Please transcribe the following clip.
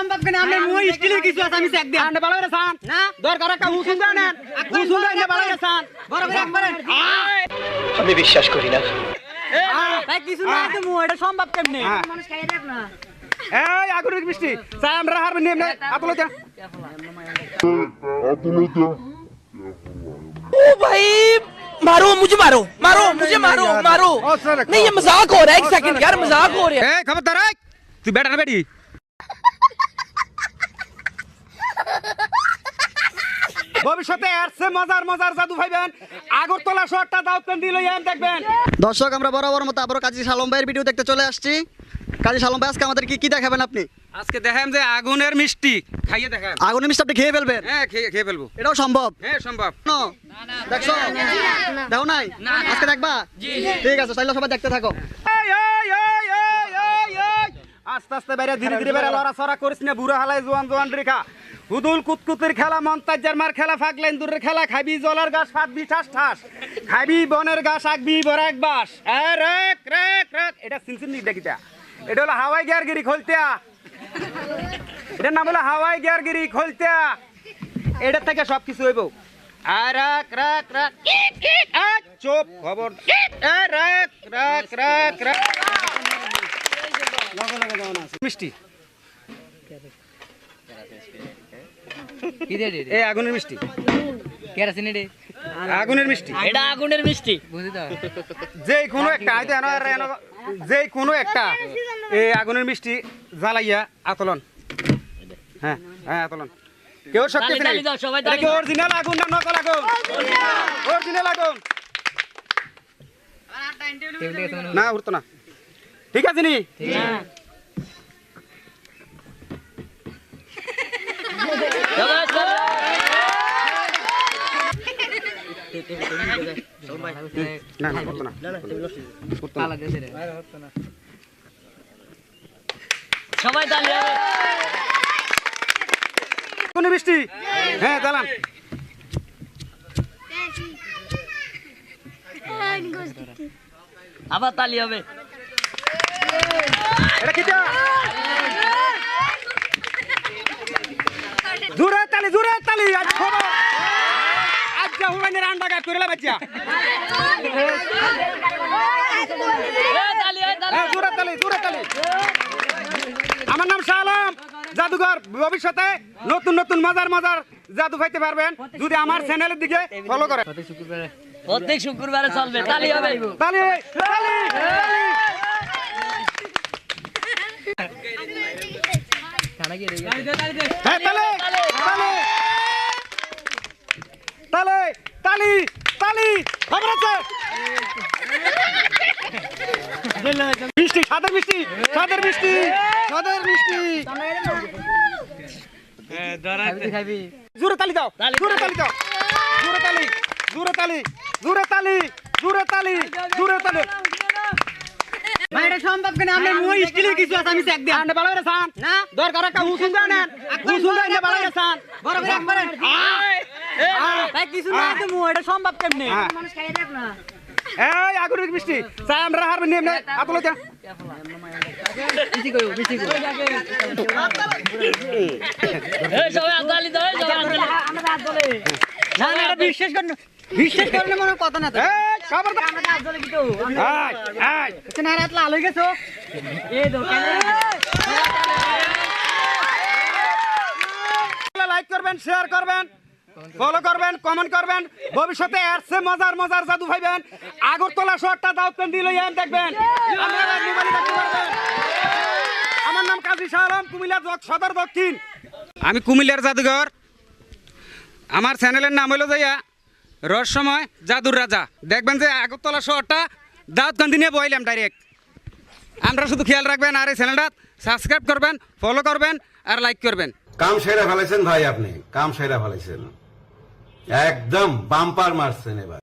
সম্ভব কেন আমরা মুই স্টিলের কিছু আছে আমি চেক দেন আন্ডা ভালো করে সান না দরকার একটা হুসুন দেন হুসুন দেন ভালো করে সান বড় করে একবারে আমি বিশ্বাস করি না। ভাই কিছু না তো মুই এটা সম্ভব কেমনে মানুষ খাইয়ে দেখ না এই আগুনের মিষ্টি চাই আমরা হারবে নিয়ে এমনি আতলে যা ओ भाई मारो मुझे मारो मारो मुझे मारो मारो नहीं ये मजाक हो रहा है एक सेकंड यार मजाक हो रहा है এই খবরদার এই তুই বেটা না বেটি ভবিষ্যতে এরসে মজার মজার জাদু ভাইবেন আগরতলা শহরটা দাউতেন দিল এম দেখবেন। দর্শক আমরা বরাবর মতো আবারও কাজী সালম ভাইয়ের ভিডিও দেখতে চলে আসছি। কাজী সালম ভাই আজকে আমাদের কি দেখাবেন আপনি? আজকে দেখাম যে আগুনের মিষ্টি খাইয়ে দেখাম। আগুনের মিষ্টি আপনি খেয়ে ফেলবেন? হ্যাঁ খেয়ে ফেলবো। এটাও সম্ভব? হ্যাঁ সম্ভব। দেখছো দেখো নাই আজকে দেখবা? ঠিক আছে তাহলে সবাই দেখতে থাকো। এই আস্তে আস্তে বাইরে ধীরে ধীরে বাইরে লড়াচড়া করিস না বুড়া হালাই জোয়ান জোয়ান রেখা হুদুল কুতকুতের খেলা মন্তাজ্জার মার খেলা ফাগলাইন দূরের খেলা খাবি জলার গাছ ফাটবি ঠাস ঠাস খাবি বনের গাছ আগবি বরাক বাস রেক রেক রেক এটা সিনসিন নি দেখিতা এটা হলো হাওয়াই গিয়ারগিরি খোলতিয়া এটার নাম হলো হাওয়াই গিয়ারগিরি খোলতিয়া এটা থেকে সব কিছু হইব রাক রাক রাক চুপ খবর রাক রাক রাক রাক মিষ্টি এই আগুনের মিষ্টি কেরাসিন রে আগুনের মিষ্টি এটা আগুনের মিষ্টি বুঝি তো যে কোনো একটা আইতে যে কোনো একটা এই আগুনের মিষ্টি জ্বালাইয়া আতলন হ্যাঁ হ্যাঁ আতলন কেউ শক্তি নেই এটা কি অরিজিনাল আগুন না নকল আগুন অরিজিনাল আগুন না উঠতো না ঠিক আছে নি না না করতো না সবাই তালি কোন মিষ্টি হ্যাঁ দালান আবার তালি হবে এটা কিটা জোরে তালি আজ খবর আজ যা হুমানের আন্ডা গা কইরা বাচ্চা হ্যাঁ জোরে তালি আমার নাম শালম জাদুঘর ভবিষ্যতে নতুন নতুন মজার মজার জাদু পাইতে পারবেন যদি আমার চ্যানেলের দিকে ফলো করেন প্রত্যেক শুক্রবারে চলবে তালি হবে তালি খবর আছে মিষ্টি সাদের মিষ্টি জোরে তালি দাও জোরে তালি ভাই এটা সম্ভব কেন আমরা মুই স্টিলের কিছু আছে আমি চেক দেন আন্ডা ভালো করে সান না দরকার একটা হুসুন দেন ভালো করে সান বড় করে একবারে ভাই কিছু না তো মুই এটা সম্ভব কেমনে মানুষ খাইয়ে দেখ না এই আগুনের মিষ্টি চাই আমরা হারবে নিয়ে এমনি আতলে যা এই সবাই আদালি দাও সবাই আমরা হাত ধরে না না এটা বিশ্বাস করলে মনে কথা না তো এই খবরদার আমরা হাত ধরে কিন্তু এই না রাত লাল হয়ে গেছো এই দোকানে লাইক করবেন শেয়ার করবেন ফলো করবেন কমেন্ট করবেন ভবিষ্যতে এরসে মজার মজার জাদু ভাইবেন আগরতলা শহরটা দাউতেন দিল এম দেখবেন আপনারা মোবাইলে দেখতে পারবেন আমার নাম কাজী শাহরাম কুমিল্লা সদর দক্ষিণ আমি কুমিল্লার জাদুঘর আমার চ্যানেলের নাম হলো যাইয়া রহস্যময় জাদুর রাজা দেখবেন যে আগরতলা শহরটা দাউদকান্দি নিয়ে বইলাম ডাইরেক্ট আমরা শুধু খেয়াল রাখবেন আর এই চ্যানেলটা সাবস্ক্রাইব করবেন ফলো করবেন আর লাইক করবেন কাম সেরা ফেলেছেন ভাই, আপনি কাম সেরা ফেলেছেন, একদম বাম্পার মারছেন এবার।